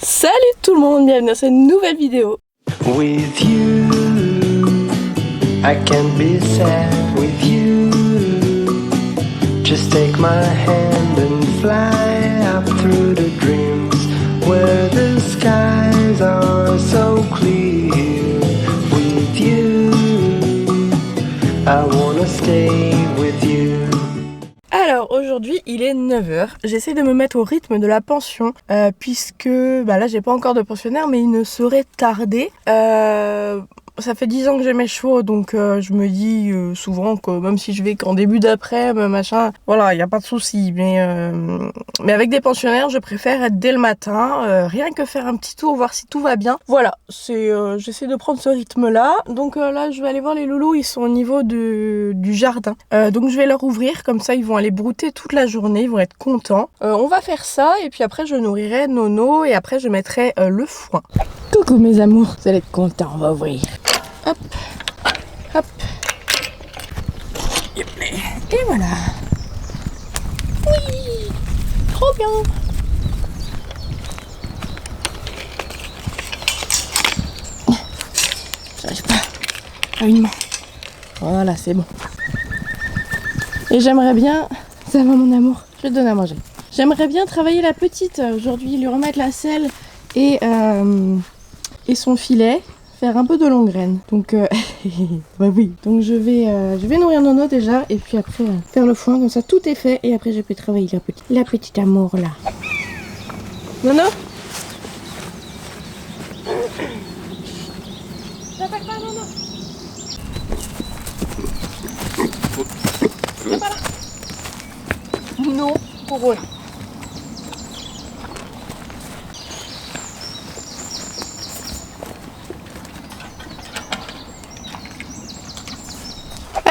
Salut tout le monde, bienvenue dans cette nouvelle vidéo. With you, I can be sad with you. Just take my hand and fly up through the dreams where the skies are so clear. With you, I wanna stay with you. Alors aujourd'hui il est 9h, j'essaie de me mettre au rythme de la pension puisque là j'ai pas encore de pensionnaire mais il ne saurait tarder. Ça fait 10 ans que j'ai mes chevaux donc je me dis souvent que même si je vais qu'en début d'après-midi machin, voilà, il n'y a pas de souci. Mais avec des pensionnaires je préfère être dès le matin, rien que faire un petit tour, voir si tout va bien. Voilà, j'essaie de prendre ce rythme là. Donc là je vais aller voir les loulous, ils sont au niveau du jardin. Donc je vais leur ouvrir, comme ça ils vont aller brouter toute la journée, ils vont être contents. On va faire ça et puis après je nourrirai Nono et après je mettrai le foin. Coucou mes amours, vous allez être contents, on va ouvrir. Hop, hop. Et voilà. Oui, trop bien. J'arrive pas à une main. Voilà, c'est bon. Et j'aimerais bien, ça va mon amour, je vais te donner à manger. J'aimerais bien travailler la petite aujourd'hui, lui remettre la selle et son filet. Faire un peu de longue graine, donc bah oui, donc je vais nourrir Nono déjà et puis après faire le foin, comme ça tout est fait et après je peux travailler la petite amour là. Nono, t'appelles pas Nono, viens pas là. Non, pour eux.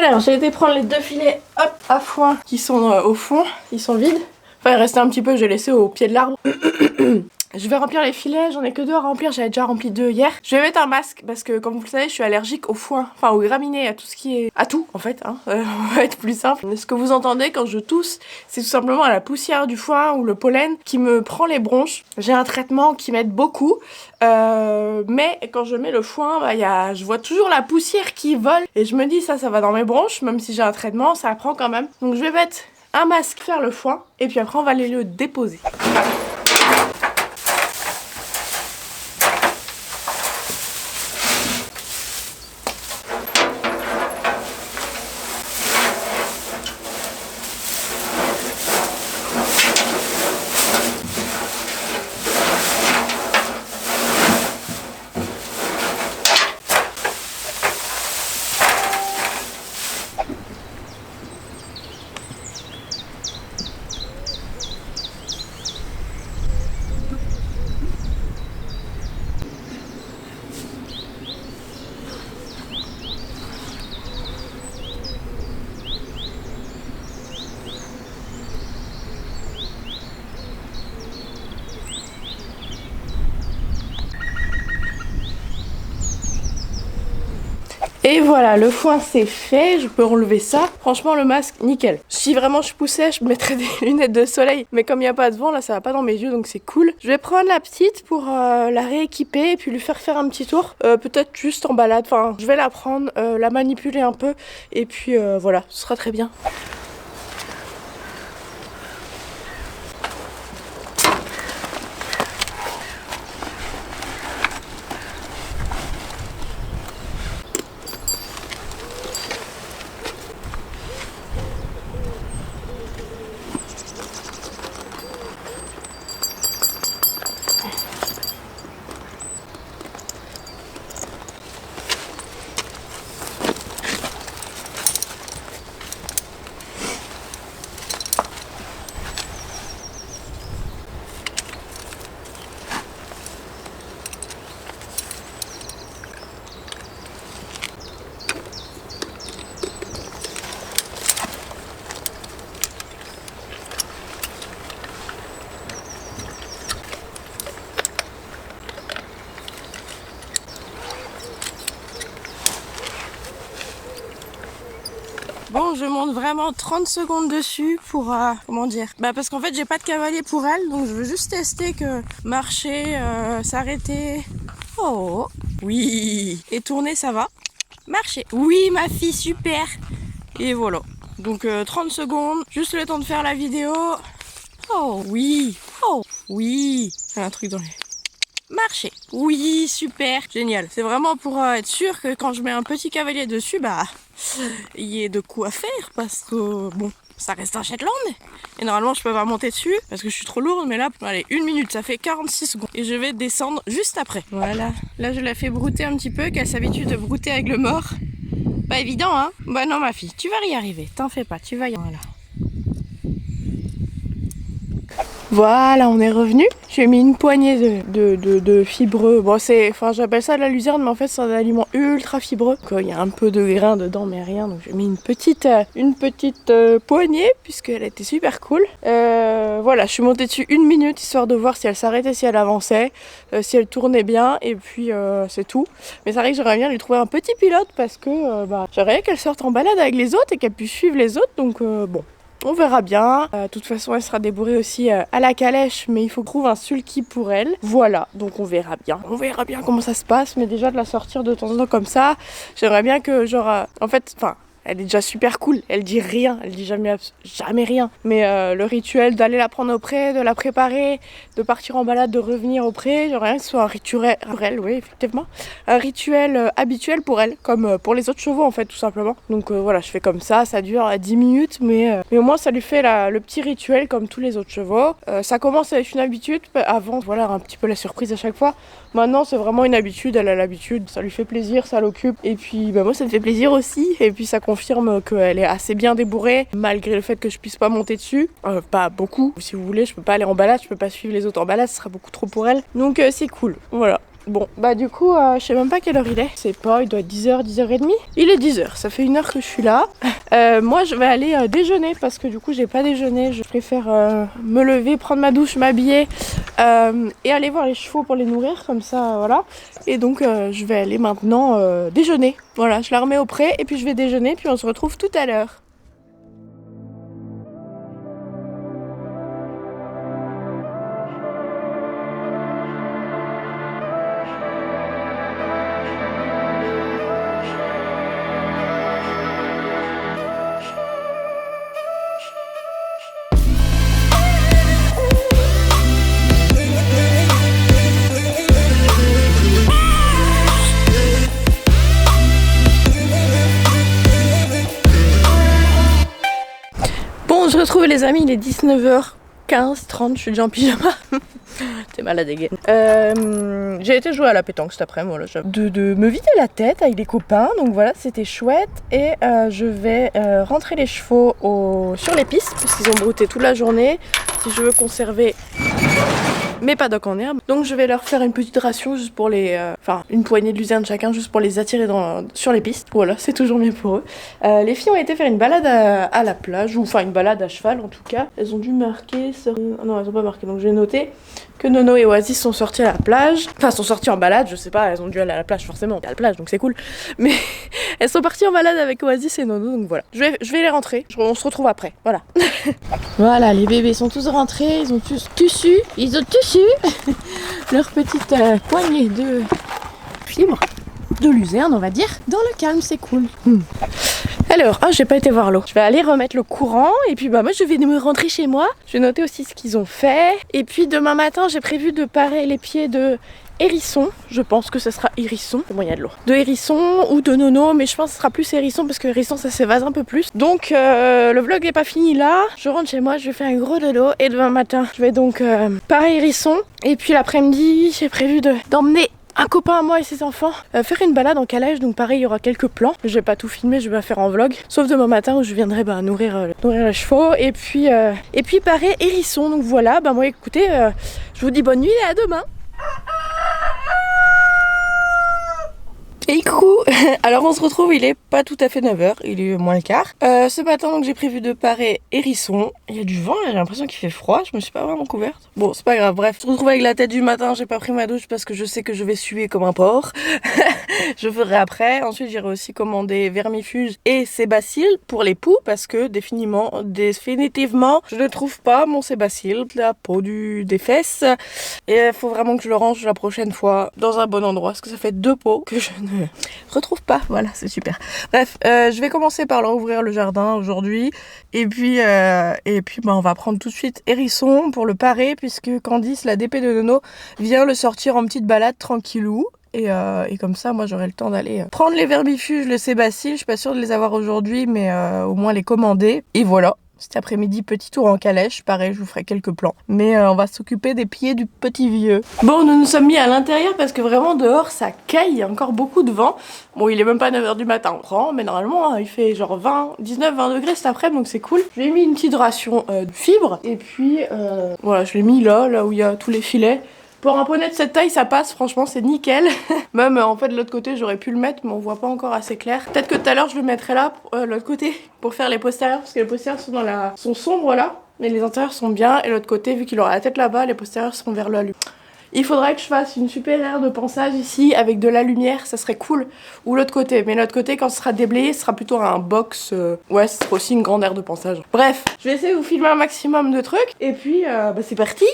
Alors j'ai été prendre les deux filets hop, à foin qui sont au fond, ils sont vides. Enfin il restait un petit peu, j'ai laissé au pied de l'arbre. Je vais remplir les filets, j'en ai que deux à remplir, j'avais déjà rempli deux hier. Je vais mettre un masque parce que comme vous le savez je suis allergique au foin, enfin aux graminées, à tout ce qui est... à tout en fait, hein. On va être plus simple. Ce que vous entendez quand je tousse, c'est tout simplement la poussière du foin ou le pollen qui me prend les bronches. J'ai un traitement qui m'aide beaucoup, mais quand je mets le foin, je vois toujours la poussière qui vole et je me dis ça va dans mes bronches, même si j'ai un traitement, ça prend quand même. Donc je vais mettre un masque, faire le foin et puis après on va aller le déposer. Et voilà, le foin c'est fait, je peux enlever ça. Franchement le masque, nickel. Si vraiment je poussais, je mettrais des lunettes de soleil. Mais comme il n'y a pas de vent, là ça va pas dans mes yeux, donc c'est cool. Je vais prendre la petite pour la rééquiper et puis lui faire un petit tour. Peut-être juste en balade, enfin je vais la prendre, la manipuler un peu. Et puis voilà, ce sera très bien. je monte vraiment 30 secondes dessus pour, comment dire, parce qu'en fait j'ai pas de cavalier pour elle, donc je veux juste tester que marcher, s'arrêter, oh, oui, et tourner ça va, marcher, oui ma fille, super, et voilà, donc 30 secondes, juste le temps de faire la vidéo, oh oui, un truc dans les... Marcher. Oui, super, génial. C'est vraiment pour être sûr que quand je mets un petit cavalier dessus, il y ait de quoi faire parce que bon, ça reste un Shetland. Et normalement, je peux pas monter dessus parce que je suis trop lourde, mais là, allez, 1 minute, ça fait 46 secondes. Et je vais descendre juste après. Voilà. Là, je la fais brouter un petit peu, qu'elle s'habitue de brouter avec le mort. Pas évident, hein? Bah non, ma fille, tu vas y arriver. T'en fais pas, tu vas y arriver. Voilà. Voilà, on est revenu. J'ai mis une poignée de fibreux. Bon, j'appelle ça de la luzerne, mais en fait, c'est un aliment ultra fibreux. Il y a un peu de grains dedans, mais rien. Donc, j'ai mis une petite poignée, puisqu'elle était super cool. Voilà, je suis montée dessus 1 minute, histoire de voir si elle s'arrêtait, si elle avançait, si elle tournait bien, et puis c'est tout. Mais c'est vrai que j'aurais bien lui trouver un petit pilote, parce que j'aimerais bien qu'elle sorte en balade avec les autres et qu'elle puisse suivre les autres. Donc, bon. On verra bien. De toute façon, elle sera débourrée aussi à la calèche, mais il faut trouver un sulky pour elle. Voilà, donc on verra bien. On verra bien comment ça se passe, mais déjà de la sortir de temps en temps comme ça, j'aimerais bien que elle est déjà super cool, elle dit rien, elle dit jamais rien. Mais le rituel d'aller la prendre au pré, de la préparer, de partir en balade, de revenir au pré, j'aimerais bien que ce soit un rituel, oui effectivement, un rituel habituel pour elle, comme pour les autres chevaux en fait tout simplement. Donc voilà, je fais comme ça dure 10 minutes, mais au moins ça lui fait le petit rituel comme tous les autres chevaux. Ça commence avec une habitude, avant voilà un petit peu la surprise à chaque fois. Maintenant c'est vraiment une habitude, elle a l'habitude, ça lui fait plaisir, ça l'occupe, et puis moi ça me fait plaisir aussi, et puis ça confirme qu'elle est assez bien débourrée, malgré le fait que je puisse pas monter dessus, pas beaucoup, si vous voulez, je peux pas aller en balade, je peux pas suivre les autres en balade, ce sera beaucoup trop pour elle, donc c'est cool, voilà. Bon, du coup, je sais même pas quelle heure il est. C'est pas, il doit être 10h, 10h30. Il est 10h, ça fait 1 heure que je suis là. Moi, je vais aller déjeuner parce que du coup, j'ai pas déjeuné. Je préfère me lever, prendre ma douche, m'habiller et aller voir les chevaux pour les nourrir, comme ça, voilà. Et donc, je vais aller maintenant déjeuner. Voilà, je la remets au pré et puis je vais déjeuner, puis on se retrouve tout à l'heure. On se retrouve les amis, il est 19h15, 30, je suis déjà en pyjama. T'es malade again. J'ai été jouer à la pétanque cet après-midi, voilà, de me vider la tête avec des copains, donc voilà, c'était chouette. Et je vais rentrer les chevaux sur les pistes, parce qu'ils ont brouté toute la journée, si je veux conserver mes paddocks en herbe. Donc je vais leur faire une petite ration juste pour une poignée de luzerne chacun, juste pour les attirer sur les pistes. Voilà, c'est toujours mieux pour eux. Les filles ont été faire une balade à la plage, ou une balade à cheval en tout cas. Elles ont dû marquer, non elles ont pas marqué, donc je vais noter que Nono et Oasis sont sortis à la plage. Enfin, sont sortis en balade, je sais pas, elles ont dû aller à la plage forcément, il y a la plage donc c'est cool. Mais elles sont parties en balade avec Oasis et Nono, donc voilà. Je vais les rentrer, on se retrouve après, voilà. Voilà, les bébés sont tous rentrés, ils ont tous su leur petite poignée de fibres, de luzerne on va dire, dans le calme, c'est cool. Alors, j'ai pas été voir l'eau. Je vais aller remettre le courant et puis moi je vais me rentrer chez moi. Je vais noter aussi ce qu'ils ont fait. Et puis demain matin j'ai prévu de parer les pieds de Hérisson. Je pense que ce sera Hérisson. Bon, il y a de l'eau. De Hérisson ou de Nono, mais je pense que ce sera plus Hérisson parce que Hérisson ça s'évase un peu plus. Donc le vlog n'est pas fini là. Je rentre chez moi, je vais faire un gros dodo et demain matin je vais donc parer Hérisson. Et puis l'après-midi j'ai prévu d'emmener un copain à moi et ses enfants faire une balade en calèche, donc pareil il y aura quelques plans, je vais pas tout filmer, je vais la faire en vlog, sauf demain matin où je viendrai nourrir les chevaux et puis pareil Hérisson, donc voilà, moi écoutez, je vous dis bonne nuit et à demain. Hey coucou. Alors on se retrouve, il est pas tout à fait 9h, il est moins le quart. Ce matin donc j'ai prévu de parer hérisson. Il y a du vent, j'ai l'impression qu'il fait froid, je me suis pas vraiment couverte. Bon c'est pas grave, bref, je me retrouve avec la tête du matin, j'ai pas pris ma douche parce que je sais que je vais suer comme un porc. Je ferai après, ensuite j'irai aussi commander vermifuge et sébacille pour les poux parce que définitivement je ne trouve pas mon sébacille, la peau des fesses. Et il faut vraiment que je le range la prochaine fois dans un bon endroit parce que ça fait 2 pots que je ne retrouve pas. Voilà, c'est super. Bref, je vais commencer par leur ouvrir le jardin aujourd'hui et puis on va prendre tout de suite hérisson pour le parer puisque Candice, la DP de Nono, vient le sortir en petite balade tranquillou. Et comme ça, moi, j'aurai le temps d'aller prendre les vermifuges, le sébacille. Je suis pas sûre de les avoir aujourd'hui, mais au moins les commander. Et voilà. Cet après-midi, petit tour en calèche. Pareil, je vous ferai quelques plans. Mais on va s'occuper des pieds du petit vieux. Bon, nous nous sommes mis à l'intérieur parce que vraiment dehors, ça caille. Il y a encore beaucoup de vent. Bon, il est même pas 9h du matin, on prend. Mais normalement, il fait genre 19-20 degrés cet après-midi, donc c'est cool. Je lui ai mis une petite ration de fibres. Et puis, voilà, je l'ai mis là où il y a tous les filets. Pour un poney de cette taille, ça passe, franchement, c'est nickel. Même, en fait, de l'autre côté, j'aurais pu le mettre, mais on voit pas encore assez clair. Peut-être que tout à l'heure, je le mettrai là, l'autre côté, pour faire les postérieurs, parce que les postérieurs sont sombres là, mais les antérieurs sont bien. Et l'autre côté, vu qu'il aura la tête là-bas, les postérieurs seront vers la lumière. Il faudrait que je fasse une super aire de ponçage ici, avec de la lumière, ça serait cool. Ou l'autre côté, mais l'autre côté, quand ce sera déblayé, ce sera plutôt un box. Ouais, ce sera aussi une grande aire de ponçage. Bref, je vais essayer de vous filmer un maximum de trucs, et puis, c'est parti.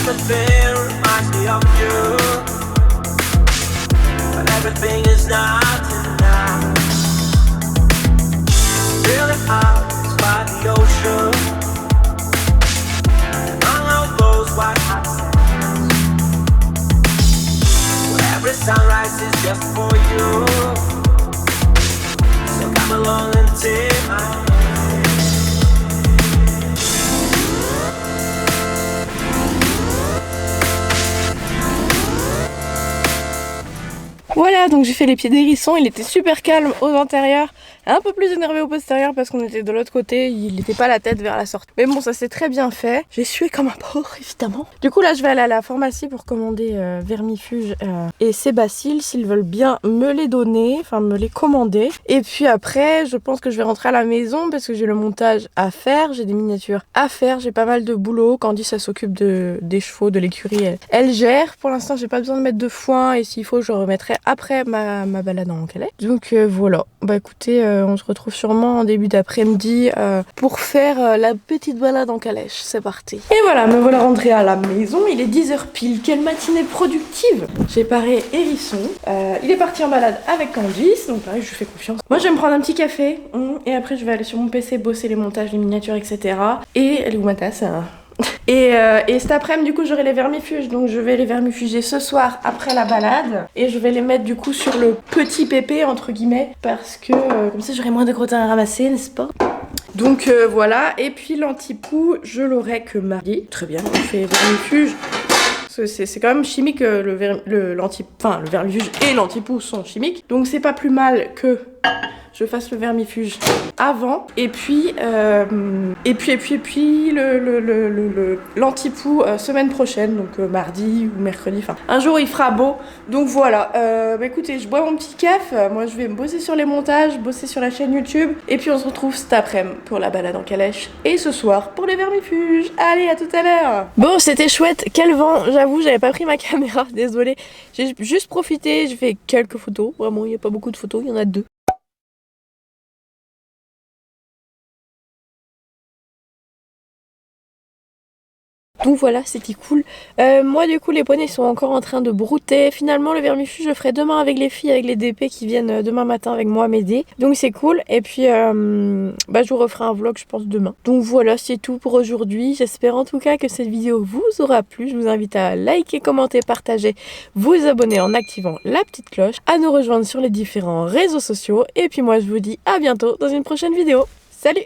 Everything reminds me of you, but everything is not enough. Feeling out by the ocean, among all those white hot sands, where every sunrise is just for you. So come along and take my hand. Voilà, donc j'ai fait les pieds d'hérisson, il était super calme aux antérieurs, un peu plus énervé au postérieur parce qu'on était de l'autre côté, il n'était pas la tête vers la sortie. Mais bon, ça s'est très bien fait, j'ai sué comme un porc évidemment. Du coup là je vais aller à la pharmacie pour commander vermifuge et sébacille s'ils veulent bien me les donner, enfin me les commander. Et puis après je pense que je vais rentrer à la maison parce que j'ai le montage à faire, j'ai des miniatures à faire, j'ai pas mal de boulot. Candice elle s'occupe des chevaux, de l'écurie, elle gère. Pour l'instant j'ai pas besoin de mettre de foin et s'il faut je remettrai après ma balade en calèche. Donc voilà, bah écoutez, on se retrouve sûrement en début d'après-midi pour faire la petite balade en calèche. C'est parti. Et voilà, me voilà rentrée à la maison, il est 10h pile. Quelle matinée productive. J'ai paré hérisson, il est parti en balade avec Candice, donc pareil je lui fais confiance. Moi je vais me prendre un petit café et après je vais aller sur mon PC bosser les montages, les miniatures, etc. Et elle est où ma tasse Et cet après-midi, du coup, j'aurai les vermifuges. Donc, je vais les vermifuger ce soir après la balade. Et je vais les mettre, du coup, sur le petit pépé, entre guillemets. Parce que, comme ça, j'aurai moins de crottins à ramasser, n'est-ce pas? Donc, voilà. Et puis, l'antipoux, je l'aurai que mardi. Très bien, on fait vermifuge. C'est quand même chimique, le vermifuge et l'antipoux sont chimiques. Donc, c'est pas plus mal que je fasse le vermifuge avant. Et puis l'antipoux semaine prochaine, donc mardi ou mercredi, enfin un jour il fera beau. Donc voilà, écoutez, je bois mon petit café, moi je vais me bosser sur les montages, bosser sur la chaîne YouTube. Et puis on se retrouve cet après-midi pour la balade en calèche. Et ce soir pour les vermifuges. Allez, à tout à l'heure. Bon, c'était chouette, quel vent, j'avoue, j'avais pas pris ma caméra, désolée. J'ai juste profité, j'ai fait quelques photos, vraiment il n'y a pas beaucoup de photos, il y en a 2. Donc voilà, c'était cool. Moi du coup les poneys sont encore en train de brouter. Finalement le vermifuge je le ferai demain avec les filles, avec les DP qui viennent demain matin avec moi m'aider. Donc c'est cool. Et puis je vous referai un vlog je pense demain. Donc voilà, c'est tout pour aujourd'hui. J'espère en tout cas que cette vidéo vous aura plu. Je vous invite à liker, commenter, partager, vous abonner en activant la petite cloche, à nous rejoindre sur les différents réseaux sociaux. Et puis moi je vous dis à bientôt dans une prochaine vidéo. Salut!